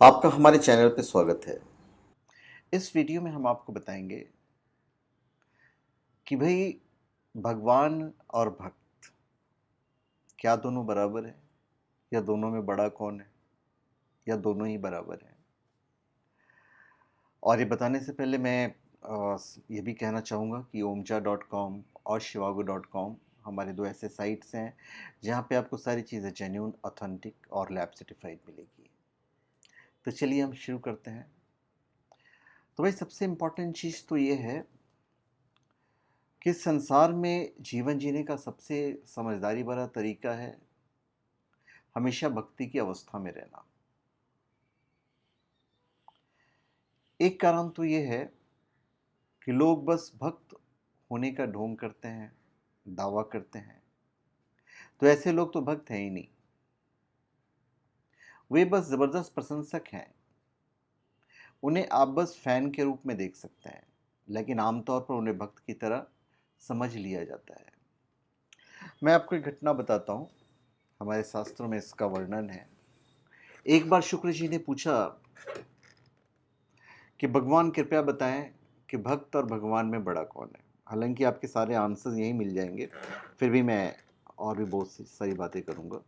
आपका हमारे चैनल पे स्वागत है। इस वीडियो में हम आपको बताएंगे कि भाई भगवान और भक्त क्या दोनों बराबर है या दोनों में बड़ा कौन है या दोनों ही बराबर हैं। और ये बताने से पहले मैं ये भी कहना चाहूँगा कि omja.com और shivago.com हमारे दो ऐसे साइट्स हैं जहाँ पे आपको सारी चीज़ें जेन्युइन, ऑथेंटिक और लैब सर्टिफाइड मिलेगी। तो चलिए हम शुरू करते हैं। तो भाई सबसे इम्पोर्टेंट चीज़ तो ये है कि संसार में जीवन जीने का सबसे समझदारी भरा तरीका है हमेशा भक्ति की अवस्था में रहना। एक कारण तो ये है कि लोग बस भक्त होने का ढोंग करते हैं, दावा करते हैं। तो ऐसे लोग तो भक्त हैं ही नहीं, वे बस जबरदस्त प्रशंसक हैं। उन्हें आप बस फैन के रूप में देख सकते हैं, लेकिन आमतौर पर उन्हें भक्त की तरह समझ लिया जाता है। मैं आपको एक घटना बताता हूँ, हमारे शास्त्रों में इसका वर्णन है। एक बार शुक्र जी ने पूछा कि भगवान कृपया बताएं कि भक्त और भगवान में बड़ा कौन है। हालांकि आपके सारे आंसर्स यही मिल जाएंगे, फिर भी मैं और भी बहुत सी सारी बातें करूंगा।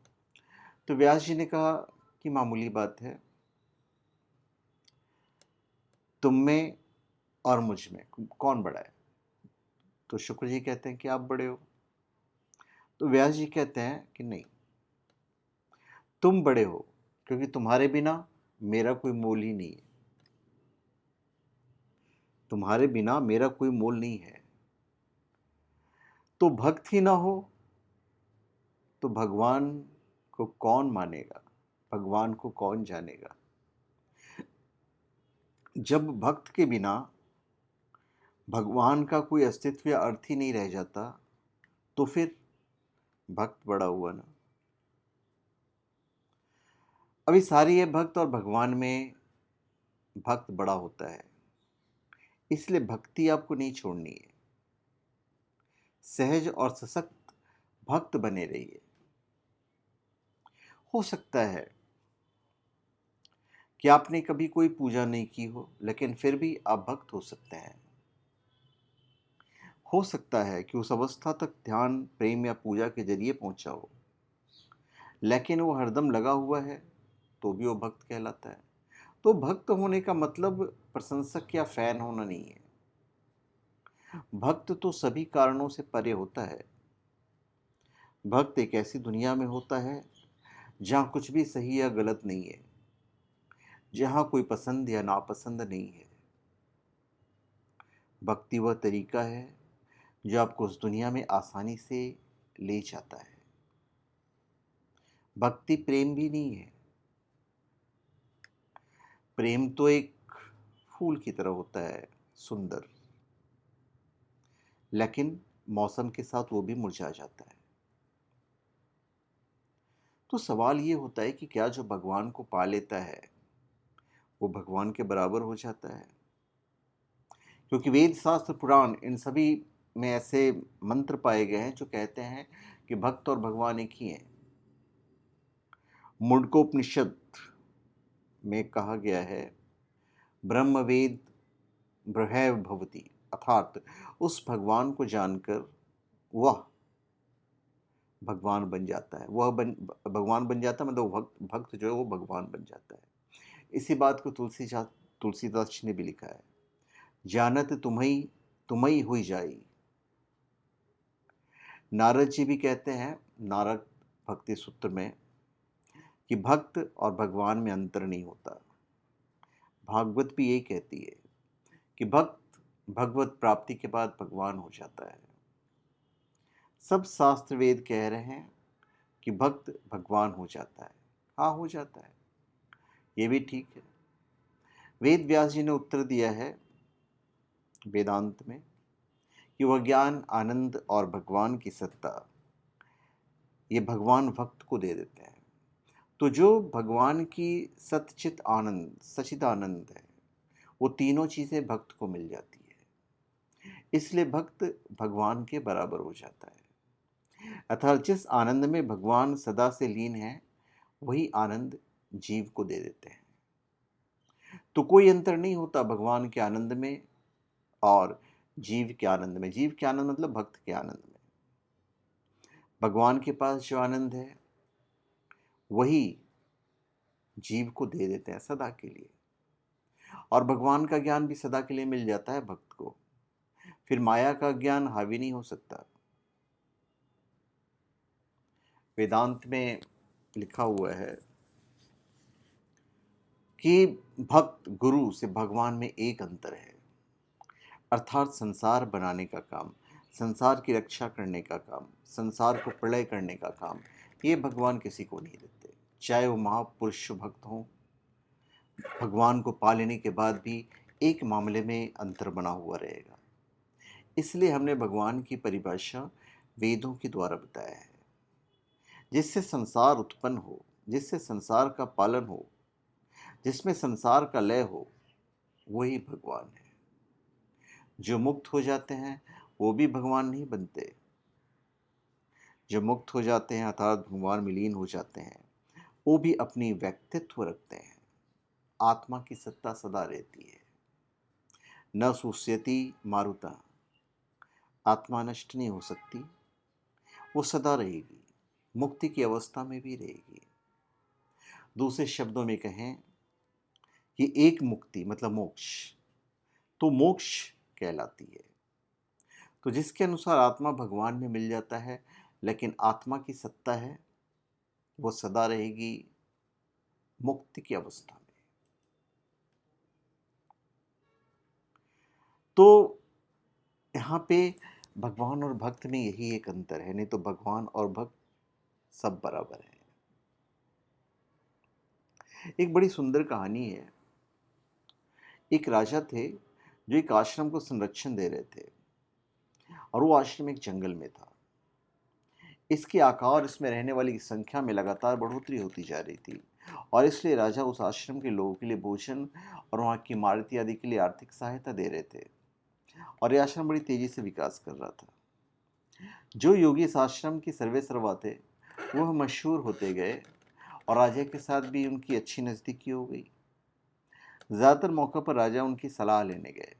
तो व्यास जी ने कहा कि मामूली बात है, तुम में और मुझ में कौन बड़ा है। तो शुक्र जी कहते हैं कि आप बड़े हो। तो व्यास जी कहते हैं कि नहीं, तुम बड़े हो, क्योंकि तुम्हारे बिना मेरा कोई मोल ही नहीं है। तुम्हारे बिना मेरा कोई मोल नहीं है। तो भक्त ही ना हो तो भगवान को कौन मानेगा, भगवान को कौन जानेगा। जब भक्त के बिना भगवान का कोई अस्तित्व या अर्थ ही नहीं रह जाता, तो फिर भक्त बड़ा हुआ ना। अभी सारी ये भक्त और भगवान में भक्त बड़ा होता है, इसलिए भक्ति आपको नहीं छोड़नी है। सहज और सशक्त भक्त बने रहिए। हो सकता है कि आपने कभी कोई पूजा नहीं की हो, लेकिन फिर भी आप भक्त हो सकते हैं। हो सकता है कि उस अवस्था तक ध्यान, प्रेम या पूजा के जरिए पहुंचा हो, लेकिन वो हरदम लगा हुआ है, तो भी वो भक्त कहलाता है। तो भक्त होने का मतलब प्रशंसक या फैन होना नहीं है। भक्त तो सभी कारणों से परे होता है। भक्त एक ऐसी दुनिया में होता है जहाँ कुछ भी सही या गलत नहीं है, जहाँ कोई पसंद या नापसंद नहीं है। भक्ति वह तरीका है जो आपको उस दुनिया में आसानी से ले जाता है। भक्ति प्रेम भी नहीं है। प्रेम तो एक फूल की तरह होता है, सुंदर, लेकिन मौसम के साथ वो भी मुरझा जाता है। तो सवाल ये होता है कि क्या जो भगवान को पा लेता है वो भगवान के बराबर हो जाता है। क्योंकि वेद, शास्त्र, पुराण, इन सभी में ऐसे मंत्र पाए गए हैं जो कहते हैं कि भक्त और भगवान एक ही हैं। मुंडकोपनिषद में कहा गया है, ब्रह्मवेद ब्रह्मैव भवति, अर्थात उस भगवान को जानकर वह भगवान बन जाता है। भगवान बन जाता है, मतलब भक्त भक्त जो है वो भगवान बन जाता है। इसी बात को तुलसीदास जी ने भी लिखा है, जानत तुम्ही तुम्ही हुई जाई। नारद जी भी कहते हैं, नारद भक्ति सूत्र में, कि भक्त और भगवान में अंतर नहीं होता। भागवत भी यही कहती है कि भक्त भगवत प्राप्ति के बाद भगवान हो जाता है। सब शास्त्र वेद कह रहे हैं कि भक्त भगवान हो जाता है। हाँ, हो जाता है, ये भी ठीक है। वेद व्यास जी ने उत्तर दिया है वेदांत में कि वह ज्ञान, आनंद और भगवान की सत्ता ये भगवान भक्त को दे देते हैं। तो जो भगवान की सच्चित आनंद, सचिदानंद है, वो तीनों चीज़ें भक्त को मिल जाती है। इसलिए भक्त भगवान के बराबर हो जाता है। अर्थात जिस आनंद में भगवान सदा से लीन है, वही आनंद जीव को दे देते हैं। तो कोई अंतर नहीं होता भगवान के आनंद में और जीव के आनंद में। जीव के आनंद मतलब भक्त के आनंद में। भगवान के पास जो आनंद है वही जीव को दे देते हैं सदा के लिए, और भगवान का ज्ञान भी सदा के लिए मिल जाता है भक्त को। फिर माया का ज्ञान हावी नहीं हो सकता। वेदांत में लिखा हुआ है कि भक्त गुरु से भगवान में एक अंतर है, अर्थात संसार बनाने का काम, संसार की रक्षा करने का काम, संसार को प्रलय करने का काम, ये भगवान किसी को नहीं देते। चाहे वो महापुरुष भक्त हों, भगवान को पा लेने के बाद भी एक मामले में अंतर बना हुआ रहेगा। इसलिए हमने भगवान की परिभाषा वेदों के द्वारा बताया है। जिससे संसार उत्पन्न हो, जिससे संसार का पालन हो, जिसमें संसार का लय हो, वही भगवान है। जो मुक्त हो जाते हैं वो भी भगवान नहीं बनते। जो मुक्त हो जाते हैं अर्थात भगवान में लीन हो जाते हैं, वो भी अपनी व्यक्तित्व रखते हैं। आत्मा की सत्ता सदा रहती है। न सुस्यति मारुता, आत्मा नष्ट नहीं हो सकती, वो सदा रहेगी, मुक्ति की अवस्था में भी रहेगी। दूसरे शब्दों में कहें कि एक मुक्ति मतलब मोक्ष, तो मोक्ष कहलाती है। तो जिसके अनुसार आत्मा भगवान में मिल जाता है, लेकिन आत्मा की सत्ता है वो सदा रहेगी मुक्ति की अवस्था में। तो यहाँ पे भगवान और भक्त में यही एक अंतर है, नहीं तो भगवान और भक्त सब बराबर है। एक बड़ी सुंदर कहानी है। एक राजा थे जो एक आश्रम को संरक्षण दे रहे थे, और वो आश्रम एक जंगल में था। इसके आकार और इसमें रहने वाली की संख्या में लगातार बढ़ोतरी होती जा रही थी, और इसलिए राजा उस आश्रम के लोगों के लिए भोजन और वहाँ की इमारती आदि के लिए आर्थिक सहायता दे रहे थे, और यह आश्रम बड़ी तेजी से विकास कर रहा था। जो योगी इस आश्रम की सर्वे सर्वा थे वह मशहूर होते गए, और राजा के साथ भी उनकी अच्छी नज़दीकी हो गई। ज़्यादातर मौक़ों पर राजा उनकी सलाह लेने गए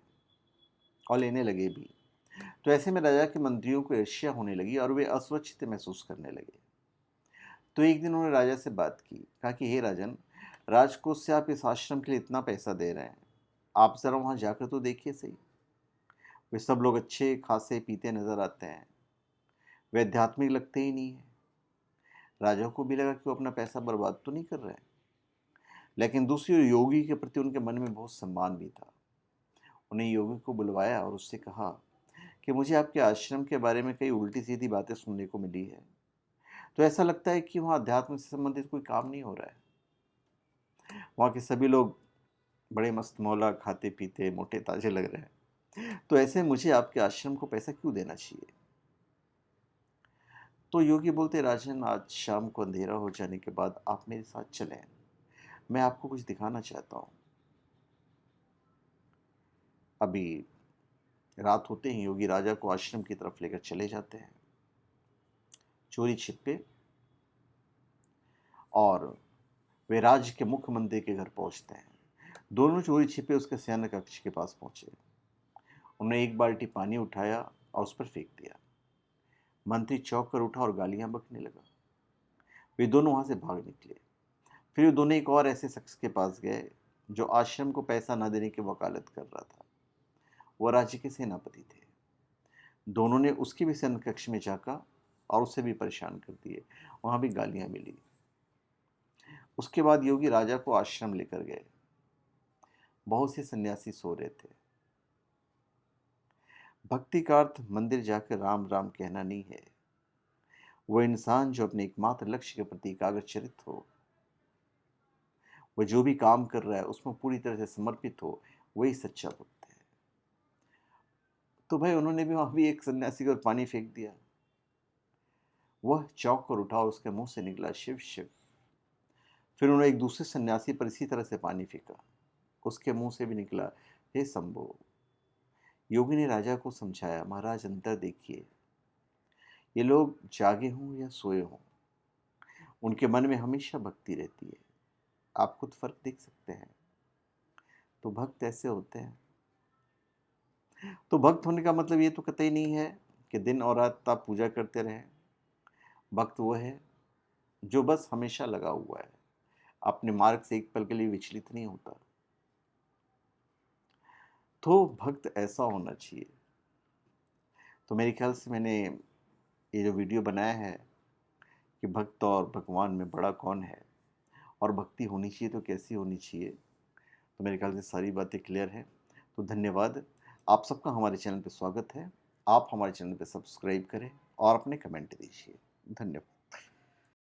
और लेने लगे भी। तो ऐसे में राजा के मंत्रियों को ईर्ष्या होने लगी और वे असुरक्षित महसूस करने लगे। तो एक दिन उन्होंने राजा से बात की, कहा कि हे राजन, राजकोष से आप इस आश्रम के लिए इतना पैसा दे रहे हैं, आप ज़रा वहाँ जाकर तो देखिए सही। वे सब लोग अच्छे खासे पीते नज़र आते हैं, वे आध्यात्मिक लगते ही नहीं है। राजा को भी लगा कि वो अपना पैसा बर्बाद तो नहीं कर रहे हैं, लेकिन दूसरी ओर योगी के प्रति उनके मन में बहुत सम्मान भी था। उन्हें योगी को बुलवाया और उससे कहा कि मुझे आपके आश्रम के बारे में कई उल्टी सीधी बातें सुनने को मिली है, तो ऐसा लगता है कि वहाँ अध्यात्म से संबंधित कोई काम नहीं हो रहा है। वहाँ के सभी लोग बड़े मस्त मौला, खाते पीते मोटे ताजे लग रहे हैं, तो ऐसे मुझे आपके आश्रम को पैसा क्यों देना चाहिए। तो योगी बोलते, राजन, आज शाम को अंधेरा हो जाने के बाद आप मेरे साथ चलें, मैं आपको कुछ दिखाना चाहता हूँ। अभी रात होते ही योगी राजा को आश्रम की तरफ लेकर चले जाते हैं चोरी छिपे, और वे राज्य के मुख्य मंत्री के घर पहुंचते हैं। दोनों चोरी छिपे उसके शयन कक्ष के पास पहुंचे। उन्होंने एक बाल्टी पानी उठाया और उस पर फेंक दिया। मंत्री चौंक कर उठा और गालियां बकने लगा। वे दोनों वहां से भाग निकले। फिर वे दोनों एक और ऐसे शख्स के पास गए जो आश्रम को पैसा न देने की वकालत कर रहा था। वह राज्य के सेनापति थे। दोनों ने उसके भी शयन कक्ष में जाकर और उसे भी परेशान कर दिए। वहां भी गालियां मिली। उसके बाद योगी राजा को आश्रम लेकर गए। बहुत से सन्यासी सो रहे थे। भक्ति का अर्थ मंदिर जाकर राम राम कहना नहीं है। वह इंसान जो अपने एकमात्र लक्ष्य के प्रति एकाग्रचित्त हो, वह जो भी काम कर रहा है उसमें पूरी तरह से समर्पित हो, वही सच्चा भक्त है। तो भाई उन्होंने भी वहां भी एक सन्यासी को पानी फेंक दिया। वह चौंक कर उठा और उसके मुंह से निकला, शिव शिव। फिर उन्होंने एक दूसरे सन्यासी पर इसी तरह से पानी फेंका। उसके मुंह से भी निकला, हे शंभो। योगी ने राजा को समझाया, महाराज, अंतर देखिए, ये लोग जागे हों या सोए हों, उनके मन में हमेशा भक्ति रहती है। आप खुद फर्क देख सकते हैं। तो भक्त ऐसे होते हैं। तो भक्त होने का मतलब ये तो कतई नहीं है कि दिन और रात आप पूजा करते रहें। भक्त वो है जो बस हमेशा लगा हुआ है, अपने मार्ग से एक पल के लिए विचलित नहीं होता। तो भक्त ऐसा होना चाहिए। तो मेरे ख्याल से मैंने ये जो वीडियो बनाया है कि भक्त और भगवान में बड़ा कौन है और भक्ति होनी चाहिए तो कैसी होनी चाहिए, तो मेरे ख्याल से सारी बातें क्लियर हैं। तो धन्यवाद। आप सबका हमारे चैनल पे स्वागत है। आप हमारे चैनल पे सब्सक्राइब करें और अपने कमेंट दीजिए। धन्यवाद।